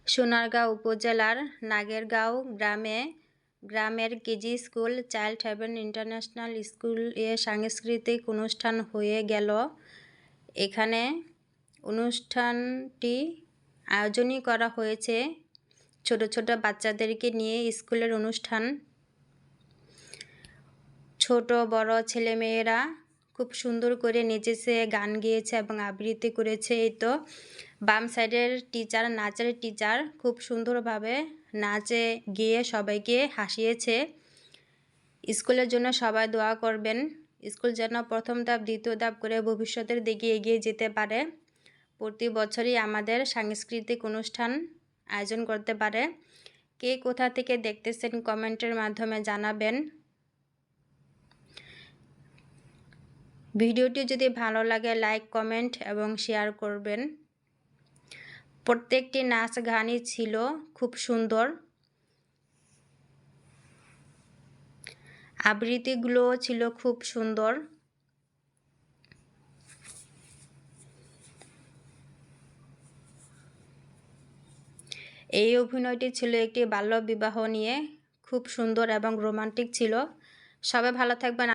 সোনারগাঁও উপজেলার নাগেরগাঁও গ্রামের KG school child heaven international স্কুলে সাংস্কৃতিক অনুষ্ঠান হয়ে গেল। এখানে অনুষ্ঠানটি আয়োজনই করা হয়েছে ছোট ছোট বাচ্চাদেরকে নিয়ে। স্কুলের অনুষ্ঠান, ছোট বড় ছেলেমেয়েরা খুব সুন্দর করে নেচেছে, গান গেয়েছে এবং আবৃত্তি করেছে। এই তো বাম সাইডের টিচার, নাচের টিচার খুব সুন্দরভাবে নাচে গিয়ে সবাইকে হাসিয়েছে। স্কুলের জন্য সবাই দোয়া করবেন, স্কুল যেন প্রথম ধাপ দ্বিতীয় ধাপ করে ভবিষ্যতের দিকে এগিয়ে যেতে পারে, প্রতি বছরই আমাদের সাংস্কৃতিক অনুষ্ঠান আয়োজন করতে পারে। কে কোথা থেকে দেখতেছেন কমেন্টের মাধ্যমে জানাবেন। ভিডিওটি যদি ভালো লাগে লাইক, কমেন্ট এবং শেয়ার করবেন। প্রত্যেকটি নাচ গানই ছিল খুব সুন্দর, আবৃত্তিগুলোও ছিল খুব সুন্দর। এই অভিনয়টি ছিল একটি বাল্য বিবাহ নিয়ে, খুব সুন্দর এবং রোমান্টিক ছিল। সবাই ভালো থাকবেন।